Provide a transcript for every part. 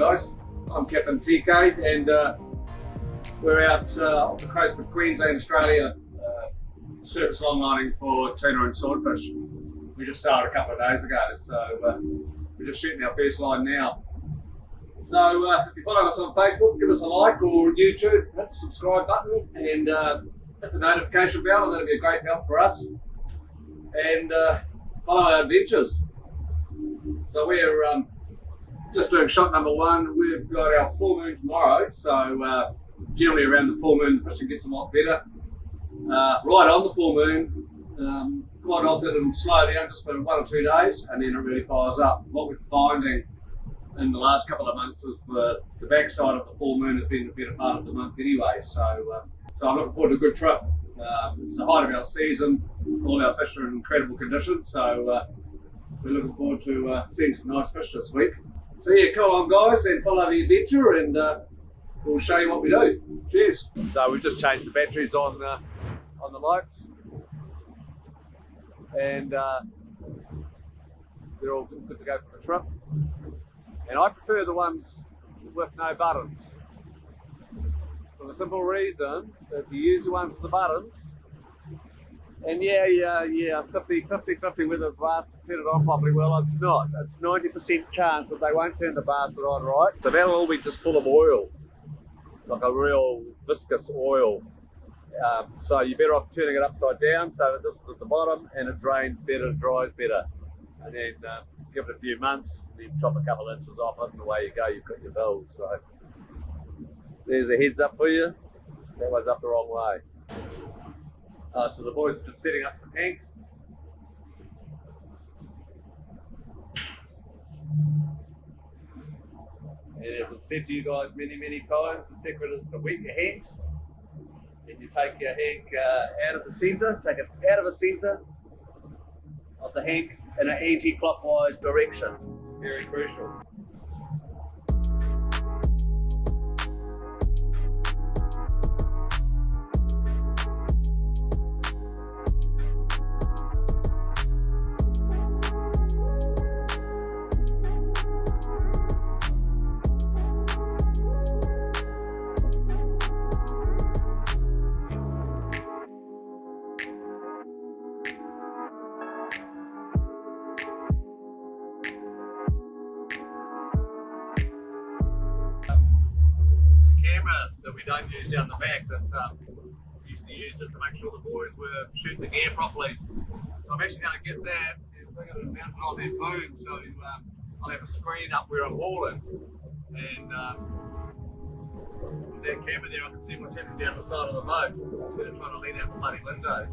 guys. I'm Captain TK and we're out off the coast of Queensland, Australia, surface longlining for tuna and swordfish. We just started a couple of days ago, so we're just shooting our first line now. So if you follow us on Facebook, give us a like, or YouTube, hit the subscribe button and hit the notification bell, and that'll be a great help for us. And follow our adventures. So we're just doing shot number one. We've got our full moon tomorrow, so generally around the full moon the fishing gets a lot better. Right on the full moon, quite often it'll slow down just for 1 or 2 days, and then it really fires up. What we're finding in the last couple of months is the backside of the full moon has been the better part of the month anyway, so I'm looking forward to a good trip. It's the height of our season, all our fish are in incredible condition, so we're looking forward to seeing some nice fish this week. So yeah, come on guys and follow the adventure, and we'll show you what we do. Cheers. So we've just changed the batteries on the lights, and they're all good to go for the trip. And I prefer the ones with no buttons, for the simple reason that if you use the ones with the buttons, and yeah, 50-50 whether the basket's turned it on properly, well it's not. It's 90% chance that they won't turn the basket on right. So that'll all be just full of oil, like a real viscous oil. So you're better off turning it upside down so that this is at the bottom and it drains better, dries better. And then give it a few months, then chop a couple of inches off it, and away you go, you've got your bills. So there's a heads up for you. That one's up the wrong way. So the boys are just setting up some hanks. And as I've said to you guys many times, the secret is to wet your hanks. And you take your hank out of the centre, take it out of the centre of the hank in an anti-clockwise direction. Very crucial. That we don't use down the back that we used to use just to make sure the boys were shooting the gear properly. So I'm actually going to get that and we're going to mount it on that boom, so I'll have a screen up where I'm hauling, and with that camera there I can see what's happening down the side of the boat instead of trying to lean out the bloody window.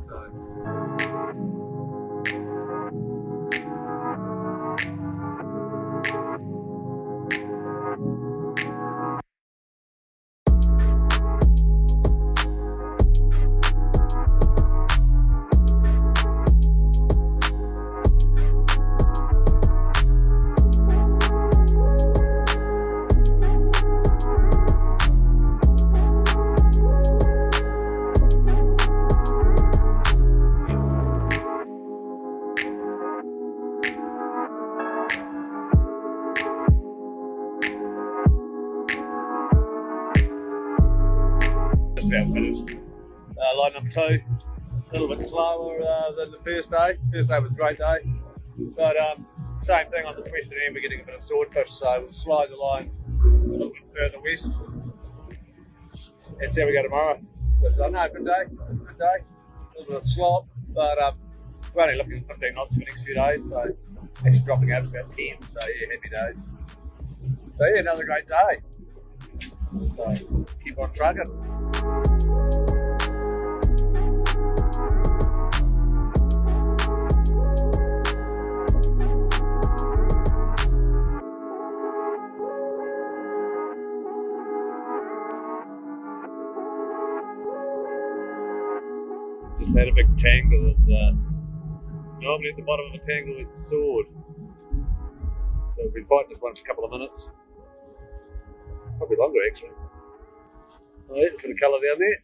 Just about finished. Line number 2, a little bit slower than the first day. First day was a great day, but same thing on this western end, we're getting a bit of swordfish, so we'll slide the line a little bit further west and see how we go tomorrow. It's an open day, good day, a little bit of slop, but we're only looking at 15 knots for the next few days, so actually dropping out to about 10, so yeah, happy days. So yeah, another great day. So keep on trucking. Just had a big tangle of normally at the bottom of a tangle is a sword. So we've been fighting this one for a couple of minutes. Probably longer actually. Oh yeah, there's a bit of colour down there.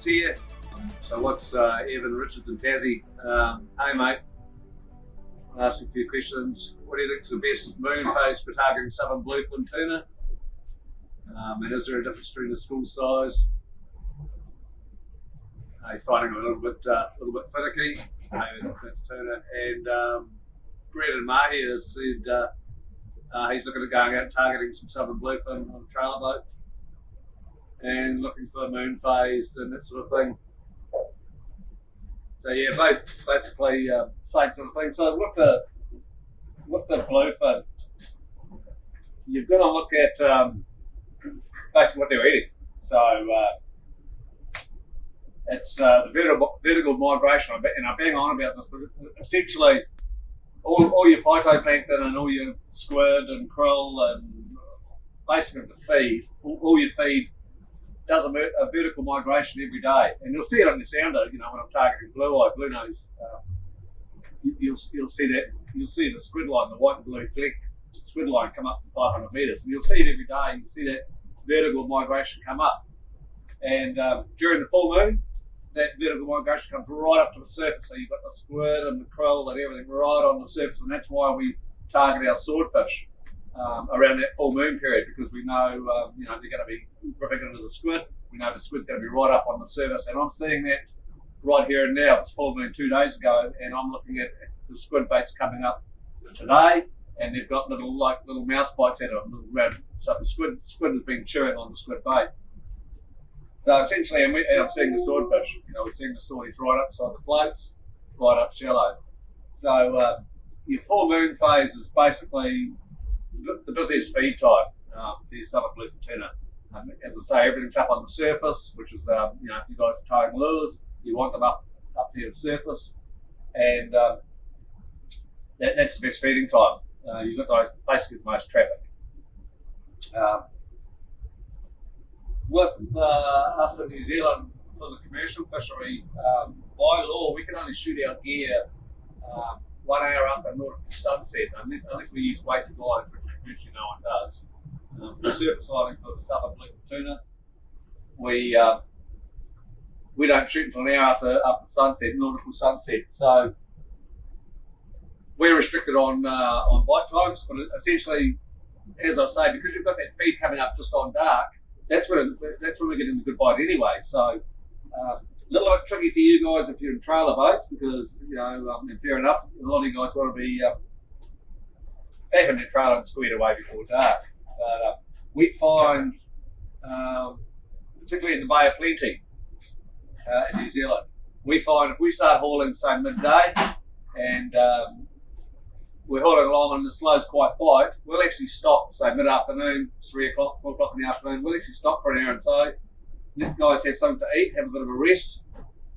here. So what's Evan, Richards and Tassie? Hey mate, I'll ask you a few questions. What do you think is the best moon phase for targeting southern bluefin tuna? And is there a difference between the school size? You're finding it a little bit finicky. That's tuna. And Brendan Mahi has said he's looking at going out and targeting some southern bluefin on trailer boats and looking for the moon phase and that sort of thing. So yeah, both basically same sort of thing. So with the bluefin, you've got to look at basically what they're eating. So it's the vertical migration, and I'm being on about this, but essentially all your phytoplankton and all your squid and krill and basically the feed, all your feed does a vertical migration every day, and you'll see it on the sounder. You know, when I'm targeting blue nose, you'll see that. You'll see the squid line, the white and blue fleck squid line, come up to 500 metres, and you'll see it every day. You'll see that vertical migration come up, and during the full moon, that vertical migration comes right up to the surface. So you've got the squid and the krill and everything right on the surface, and that's why we target our swordfish around that full moon period, because we know they're going to be ripping into the squid. We know the squid's going to be right up on the surface, and I'm seeing that right here and now. It's full moon 2 days ago, and I'm looking at the squid baits coming up today, and they've got little mouse bites out of them. So the squid has been chewing on the squid bait. So essentially, and I'm seeing the swordfish. We're seeing the swordies right up beside the floats, right up shallow. So your full moon phase is basically the busiest feed time for your southern bluefin tuna. As I say, everything's up on the surface, which is if you guys are tying lures, you want them up near the surface, and that's the best feeding time. You've got basically the most traffic. With us in New Zealand, for the commercial fishery, by law, we can only shoot our gear 1 hour up at nautical sunset, unless we use weighted lines, which usually no one does. For surface lining for the southern bluefin tuna, we don't shoot until an hour after sunset, nautical sunset. So we're restricted on bite times, but essentially, as I say, because you've got that feed coming up just on dark, that's when we're getting the good bite anyway. So a little bit tricky for you guys if you're in trailer boats, because and fair enough, a lot of you guys want to be back in your trailer and squared away before dark. But we find, particularly in the Bay of Plenty in New Zealand, we find if we start hauling, say midday, and we're hauling along and the slow's quite quiet, we'll actually stop, say mid-afternoon, 3 o'clock, 4 o'clock in the afternoon, we'll actually stop for an hour and so, let the guys have something to eat, have a bit of a rest,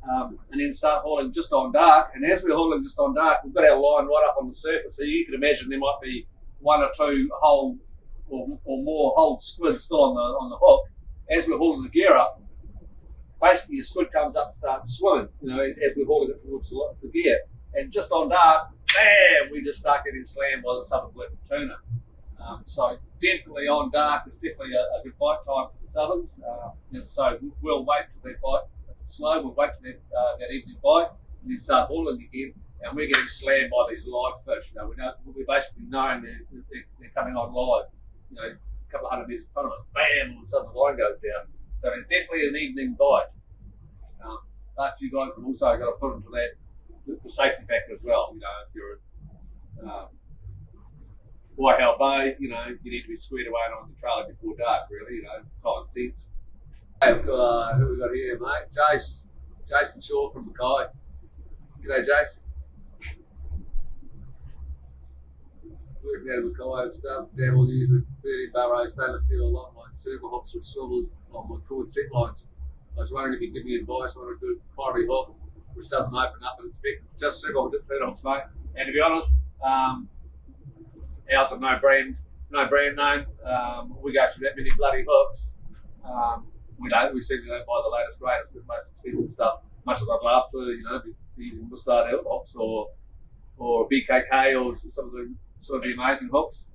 and then start hauling just on dark. And as we're hauling just on dark, we've got our line right up on the surface, so you can imagine there might be 1 or 2 whole or more whole squid still on the hook. As we're hauling the gear up, basically your squid comes up and starts swimming, as we're hauling it towards the gear. And just on dark, bam, we just start getting slammed by the southern bluefin tuna. So definitely on dark is definitely a good bite time for the southerns. So we'll wait till they bite. If it's slow, we'll wait till that evening bite and then start hauling again. And we're getting slammed by these live fish. We're basically knowing they're coming on live. A couple of 100 metres in front of us, bam, all of a sudden the line goes down. So it's definitely an evening bite. But you guys have also got to put into that the safety factor as well. If you're at Whitehall Bay, you need to be squared away and on the trailer before dark, really, common sense. Hey, who we got here, mate? Jason Shaw from Mackay. G'day, Jason. Working out of Mackay and stuff. Dan will use a 30 barrow stainless steel longline silver hooks with swivels on my cord set lines. I was wondering if you could give me advice on a good primary hook which doesn't open up and inspect just silver hooks, mate. And to be honest, ours are no brand name. We go through that many bloody hooks. We simply don't buy the latest, greatest, the most expensive stuff. Much as I'd love to, be using Mustard hooks or BKK or some of the amazing hooks.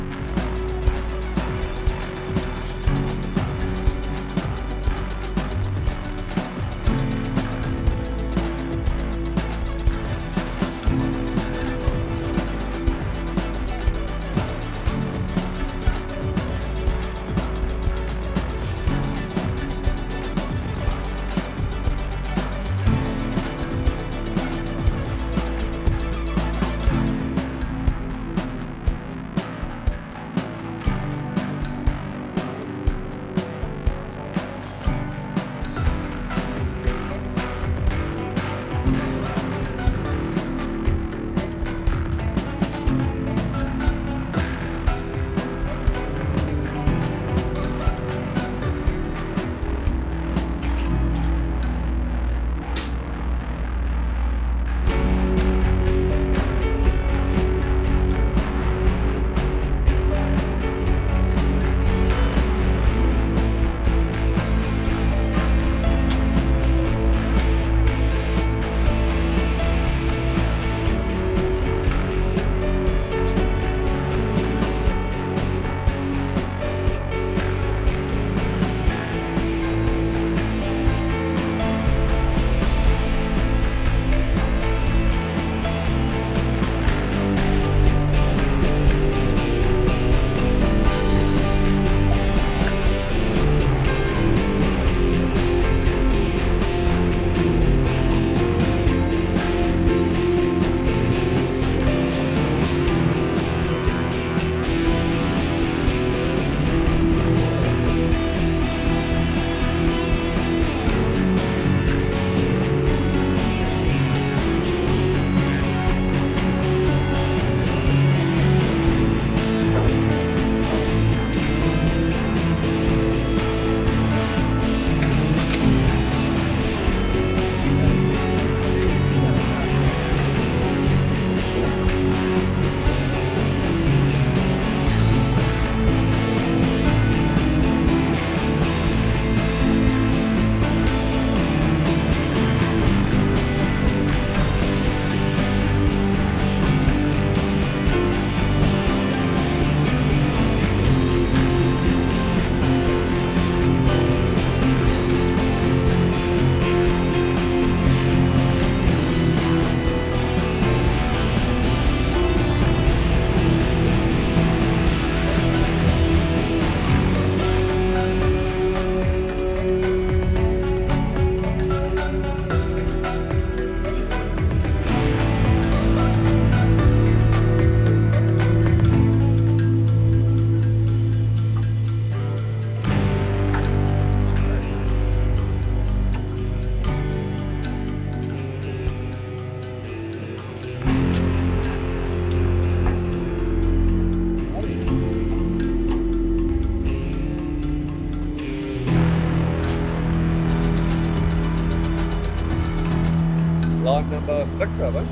line number 6, I think.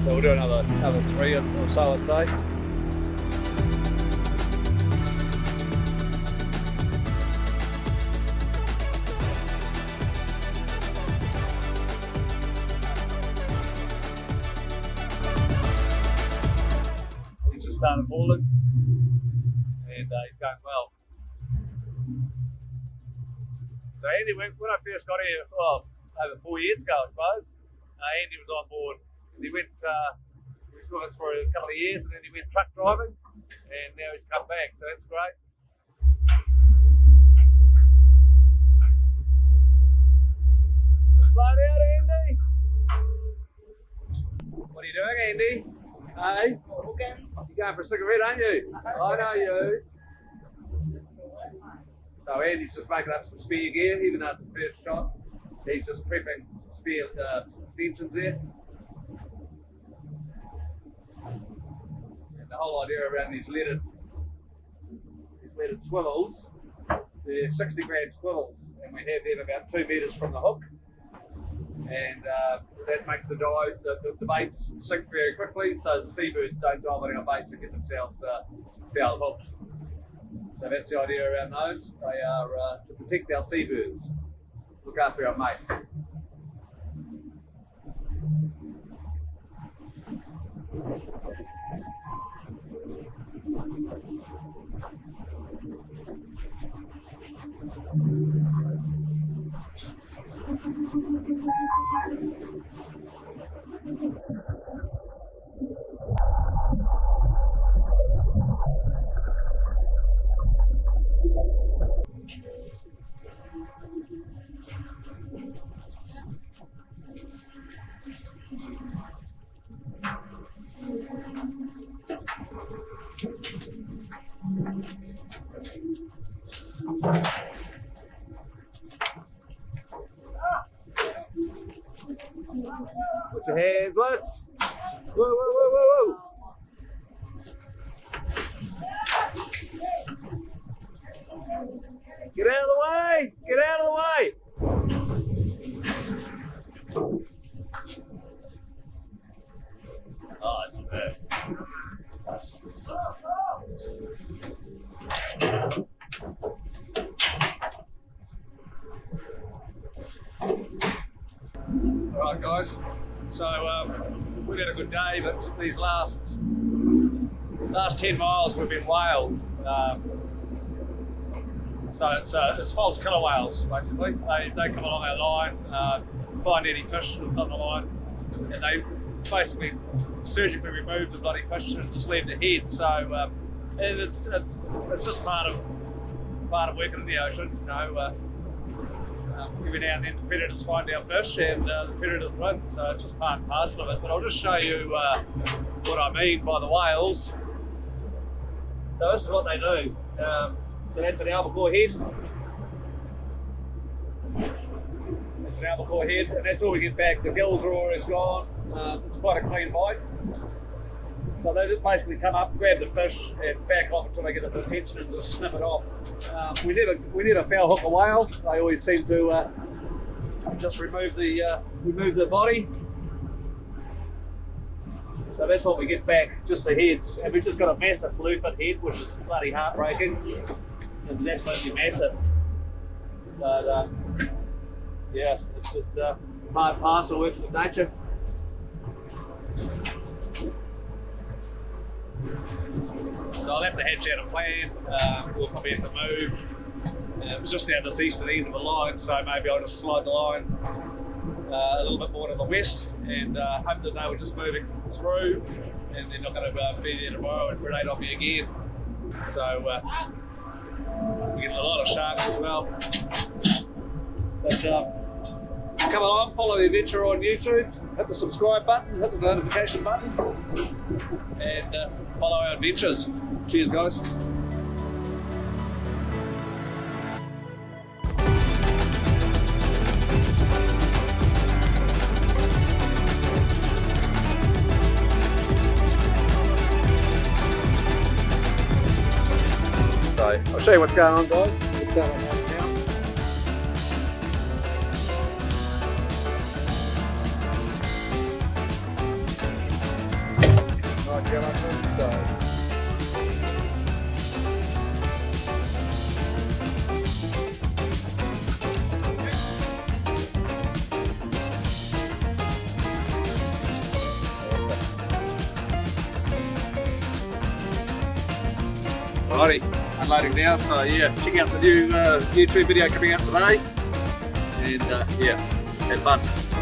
So we'll do another 3 or so, I'd say. He's just started hauling, and he's going well. So Andy, when I first got here, over 4 years ago, I suppose, Andy was on board. He went, he was with us for a couple of years, and then he went truck driving, and now he's come back, so that's great. Slow down, Andy. What are you doing, Andy? Hey? You're going for a cigarette, aren't you? I know you. So Andy's just making up some spare gear, even though it's the first shot. He's just prepping some spare extensions there. And the whole idea around these leaded swivels, they're 60 gram swivels, and we have them about 2 metres from the hook. And that makes the baits sink very quickly, so the seabirds don't dive on our baits and get themselves foul hooked. So that's the idea around those. They are to protect our seabirds, look after our mates. Put your hands, let's. Whoa, whoa, whoa, whoa, whoa. Get out of the way! Get out of the way! Oh, it's bad. Alright guys, so we've had a good day, but these last 10 miles we've been whaled. So it's false killer whales basically. They come along our line, find any fish that's on the line, and they basically surgically remove the bloody fish and just leave the head. So and it's just part of working in the ocean, you know. Every now and then the predators find our fish and the predators win, so it's just part and parcel of it. But I'll just show you what I mean by the whales. So this is what they do. So that's an albacore head. That's an albacore head, and that's all we get back. The gills are always gone. It's quite a clean bite. So they just basically come up, grab the fish, and back off until they get the attention and just snip it off. We never foul hook a whale. They always seem to just remove the body. So that's what we get back, just the heads. And we've just got a massive bluefin head, which is bloody heartbreaking. It was absolutely massive. But yeah, it's just part and parcel works with nature. So I'll have to hatch out a plan. We'll probably have to move. It was just down this eastern end of the line, so maybe I'll just slide the line a little bit more to the west, and hope that they were just moving through, and they're not going to be there tomorrow and predate on me again. So we're getting a lot of sharks as well. But come along, follow the adventure on YouTube, hit the subscribe button, hit the notification button, and follow our adventures. Cheers guys. So I'll show you what's going on guys. We'll start on that now. gelatin, so. Alrighty, unloading now, so yeah, check out the new YouTube video coming out today, and yeah, have fun.